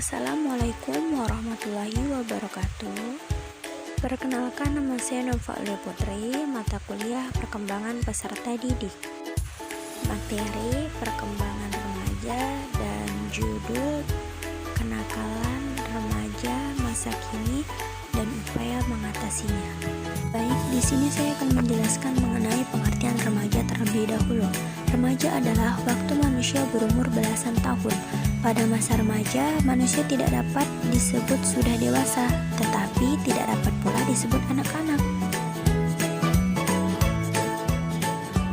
Assalamualaikum warahmatullahi wabarakatuh. Perkenalkan, nama saya Nova Aulia Putri, mata kuliah perkembangan peserta didik, materi perkembangan remaja, dan judul kenakalan remaja masa kini dan upaya mengatasinya. Baik, di sini saya akan menjelaskan mengenai pengertian remaja terlebih dahulu. Remaja adalah waktu manusia berumur belasan tahun. Pada masa remaja, manusia tidak dapat disebut sudah dewasa, tetapi tidak dapat pula disebut anak-anak.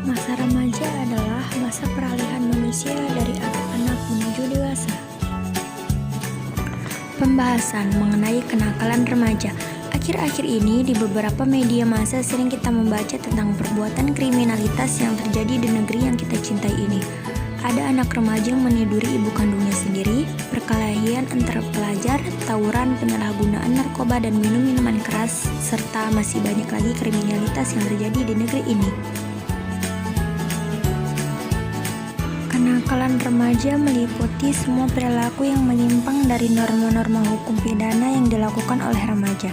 Masa remaja adalah masa peralihan manusia dari anak-anak menuju dewasa. Pembahasan mengenai kenakalan remaja. Akhir-akhir ini di beberapa media massa sering kita membaca tentang perbuatan kriminalitas yang terjadi di negeri yang kita cintai ini. Ada anak remaja yang meniduri ibu kandungnya sendiri, perkelahian antar pelajar, tawuran, penyalahgunaan narkoba dan minum-minuman keras, serta masih banyak lagi kriminalitas yang terjadi di negeri ini. Kenakalan remaja meliputi semua perilaku yang menyimpang dari norma-norma hukum pidana yang dilakukan oleh remaja.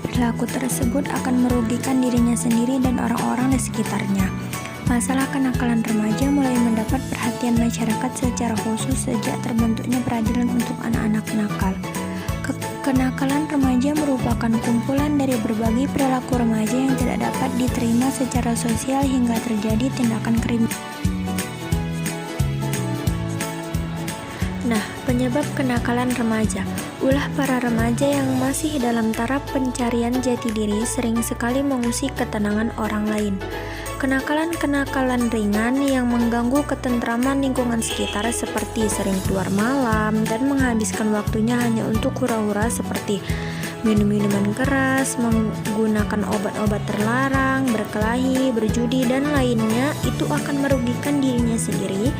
Perilaku tersebut akan merugikan dirinya sendiri dan orang-orang di sekitarnya. Masalah kenakalan remaja mulai mendapat perhatian masyarakat secara khusus sejak terbentuknya peradilan untuk anak-anak nakal. Kenakalan remaja merupakan kumpulan dari berbagai perilaku remaja yang tidak dapat diterima secara sosial hingga terjadi tindakan kriminal. Nah, penyebab kenakalan remaja. Ulah para remaja yang masih dalam taraf pencarian jati diri sering sekali mengusik ketenangan orang lain. Kenakalan-kenakalan ringan yang mengganggu ketentraman lingkungan sekitar seperti sering keluar malam dan menghabiskan waktunya hanya untuk hura-hura seperti minum minuman keras, menggunakan obat-obat terlarang, berkelahi, berjudi, dan lainnya itu akan merugikan dirinya sendiri,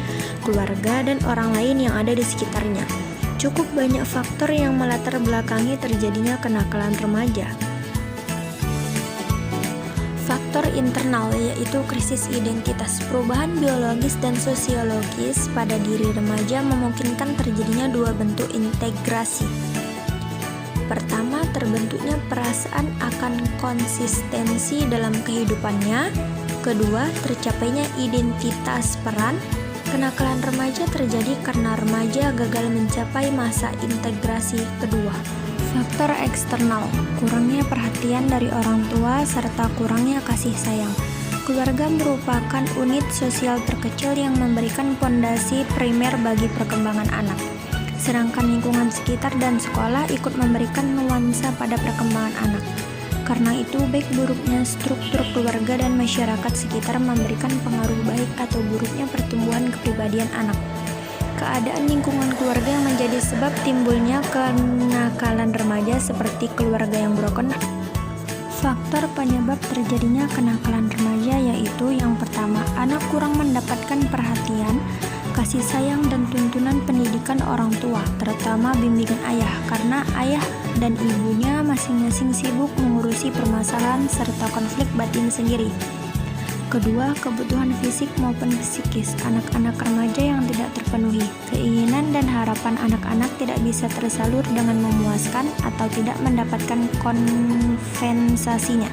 keluarga, dan orang lain yang ada di sekitarnya. Cukup banyak faktor yang melatar belakangi terjadinya kenakalan remaja. Faktor internal yaitu krisis identitas. Perubahan biologis dan sosiologis pada diri remaja memungkinkan terjadinya dua bentuk integrasi. Pertama, terbentuknya perasaan akan konsistensi dalam kehidupannya. Kedua, tercapainya identitas peran. Kenakalan remaja terjadi karena remaja gagal mencapai masa integrasi kedua. Faktor eksternal, kurangnya perhatian dari orang tua serta kurangnya kasih sayang. Keluarga merupakan unit sosial terkecil yang memberikan fondasi primer bagi perkembangan anak. Sedangkan lingkungan sekitar dan sekolah ikut memberikan nuansa pada perkembangan anak. Karena itu, baik buruknya struktur keluarga dan masyarakat sekitar memberikan pengaruh baik atau buruknya pertumbuhan kepribadian anak. Keadaan lingkungan keluarga yang menjadi sebab timbulnya kenakalan remaja seperti keluarga yang broken. Faktor penyebab terjadinya kenakalan remaja yaitu yang pertama, anak kurang mendapatkan perhatian, kasih sayang dan tuntunan pendidikan orang tua, terutama bimbingan ayah, karena ayah dan ibunya masing-masing sibuk mengurusi permasalahan serta konflik batin sendiri. Kedua, kebutuhan fisik maupun psikis anak-anak remaja yang tidak terpenuhi. Keinginan dan harapan anak-anak tidak bisa tersalur dengan memuaskan atau tidak mendapatkan kompensasinya.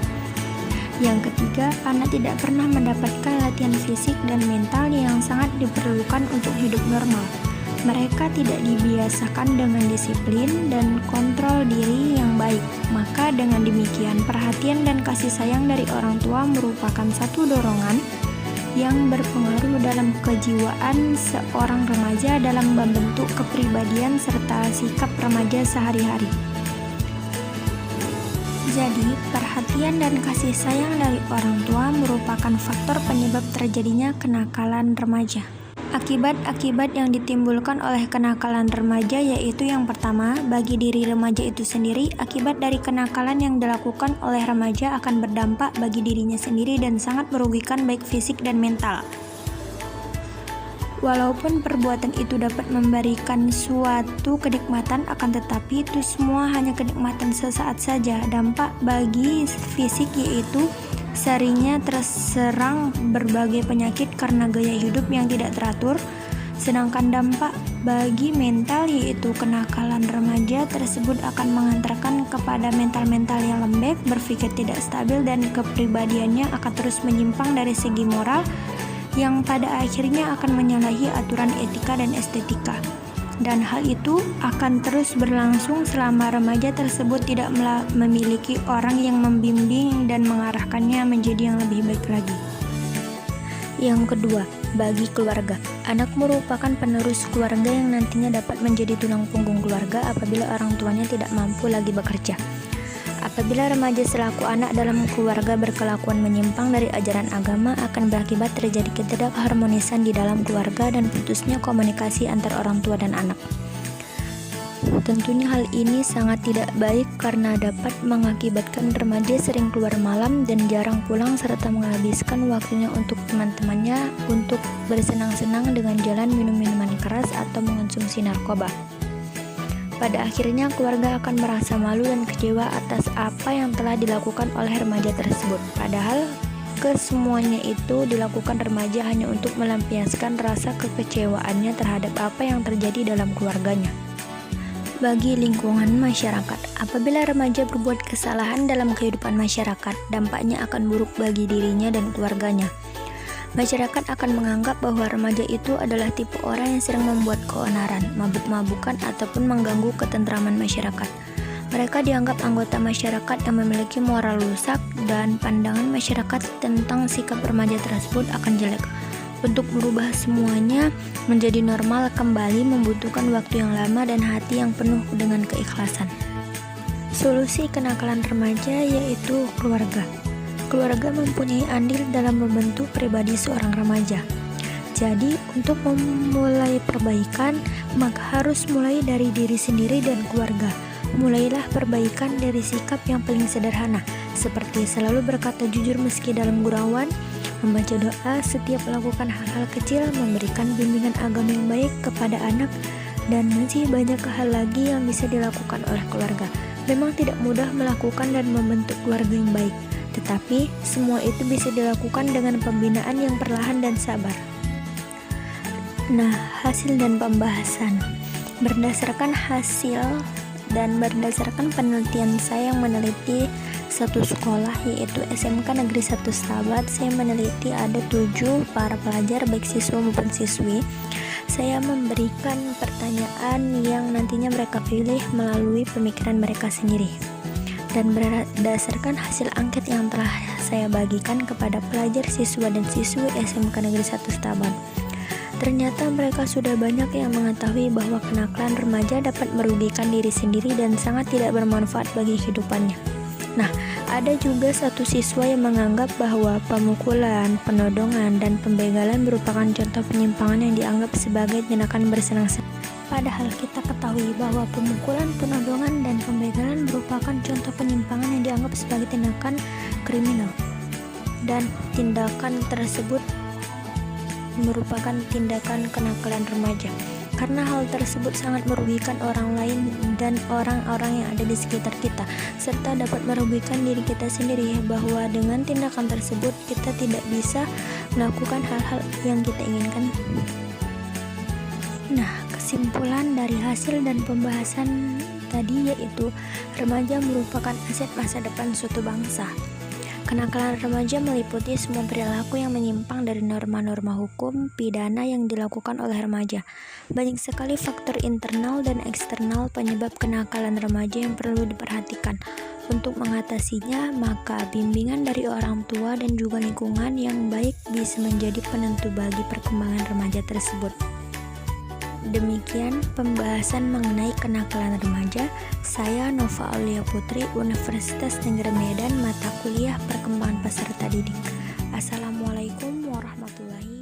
Yang ketiga, anak tidak pernah mendapatkan latihan fisik dan mental yang sangat diperlukan untuk hidup normal. Mereka tidak dibiasakan dengan disiplin dan kontrol diri yang baik. Maka dengan demikian, perhatian dan kasih sayang dari orang tua merupakan satu dorongan yang berpengaruh dalam kejiwaan seorang remaja dalam membentuk kepribadian serta sikap remaja sehari-hari. Jadi, perhatian dan kasih sayang dari orang tua merupakan faktor penyebab terjadinya kenakalan remaja. Akibat-akibat yang ditimbulkan oleh kenakalan remaja yaitu yang pertama, bagi diri remaja itu sendiri, akibat dari kenakalan yang dilakukan oleh remaja akan berdampak bagi dirinya sendiri dan sangat merugikan baik fisik dan mental. Walaupun perbuatan itu dapat memberikan suatu kenikmatan, akan tetapi itu semua hanya kenikmatan sesaat saja. Dampak bagi fisik yaitu seringnya terserang berbagai penyakit karena gaya hidup yang tidak teratur, sedangkan dampak Bagi mental, yaitu kenakalan remaja tersebut akan mengantarkan kepada mental-mental yang lembek, berpikir tidak stabil, dan kepribadiannya akan terus menyimpang dari segi moral, yang pada akhirnya akan menyalahi aturan etika dan estetika. Dan hal itu akan terus berlangsung selama remaja tersebut tidak memiliki orang yang membimbing dan mengarahkannya menjadi yang lebih baik lagi. Yang kedua, bagi keluarga, anak merupakan penerus keluarga yang nantinya dapat menjadi tulang punggung keluarga apabila orang tuanya tidak mampu lagi bekerja. Apabila remaja selaku anak dalam keluarga berkelakuan menyimpang dari ajaran agama, akan berakibat terjadi ketidakharmonisan di dalam keluarga dan putusnya komunikasi antar orang tua dan anak. Tentunya hal ini sangat tidak baik karena dapat mengakibatkan remaja sering keluar malam dan jarang pulang serta menghabiskan waktunya untuk teman-temannya untuk bersenang-senang dengan jalan minum minuman keras atau mengonsumsi narkoba. Pada akhirnya keluarga akan merasa malu dan kecewa atas apa yang telah dilakukan oleh remaja tersebut. Padahal kesemuanya itu dilakukan remaja hanya untuk melampiaskan rasa kekecewaannya terhadap apa yang terjadi dalam keluarganya. Bagi lingkungan masyarakat, apabila remaja berbuat kesalahan dalam kehidupan masyarakat, dampaknya akan buruk bagi dirinya dan keluarganya. Masyarakat akan menganggap bahwa remaja itu adalah tipe orang yang sering membuat keonaran, mabuk-mabukan, ataupun mengganggu ketentraman masyarakat. Mereka dianggap anggota masyarakat yang memiliki moral rusak, dan pandangan masyarakat tentang sikap remaja tersebut akan jelek. Untuk merubah semuanya menjadi normal kembali membutuhkan waktu yang lama dan hati yang penuh dengan keikhlasan. Solusi kenakalan remaja yaitu keluarga. Keluarga mempunyai andil dalam membentuk pribadi seorang remaja. Jadi, untuk memulai perbaikan, maka harus mulai dari diri sendiri dan keluarga. Mulailah perbaikan dari sikap yang paling sederhana, seperti selalu berkata jujur meski dalam gurauan, membaca doa setiap melakukan hal-hal kecil, memberikan bimbingan agama yang baik kepada anak, dan masih banyak hal lagi yang bisa dilakukan oleh keluarga. Memang tidak mudah melakukan dan membentuk keluarga yang baik, tetapi semua itu bisa dilakukan dengan pembinaan yang perlahan dan sabar. Nah, hasil dan pembahasan. Berdasarkan hasil dan berdasarkan penelitian saya yang meneliti satu sekolah yaitu SMK Negeri 1 Stabat, saya meneliti ada 7 para pelajar baik siswa maupun siswi. Saya memberikan pertanyaan yang nantinya mereka pilih melalui pemikiran mereka sendiri. Dan berdasarkan hasil angket yang telah saya bagikan kepada pelajar, siswa, dan siswi SMK Negeri 1 Stabat, ternyata mereka sudah banyak yang mengetahui bahwa kenakalan remaja dapat merugikan diri sendiri dan sangat tidak bermanfaat bagi kehidupannya. Nah, ada juga satu siswa yang menganggap bahwa pemukulan, penodongan, dan pembegalan merupakan contoh penyimpangan yang dianggap sebagai tindakan bersenang-senang. Padahal kita ketahui bahwa pemukulan, penodongan, dan pembegalan merupakan contoh penyimpangan yang dianggap sebagai tindakan kriminal. Dan tindakan tersebut merupakan tindakan kenakalan remaja. Karena hal tersebut sangat merugikan orang lain dan orang-orang yang ada di sekitar kita, serta dapat merugikan diri kita sendiri, bahwa dengan tindakan tersebut kita tidak bisa melakukan hal-hal yang kita inginkan. Nah, kesimpulan dari hasil dan pembahasan tadi yaitu remaja merupakan aset masa depan suatu bangsa. Kenakalan remaja meliputi semua perilaku yang menyimpang dari norma-norma hukum pidana yang dilakukan oleh remaja. Banyak sekali faktor internal dan eksternal penyebab kenakalan remaja yang perlu diperhatikan. Untuk mengatasinya, maka bimbingan dari orang tua dan juga lingkungan yang baik bisa menjadi penentu bagi perkembangan remaja tersebut. Demikian pembahasan mengenai kenakalan remaja. Saya Nova Aulia Putri, Universitas Negeri Medan, mata kuliah Perkembangan Peserta Didik. Assalamualaikum warahmatullahi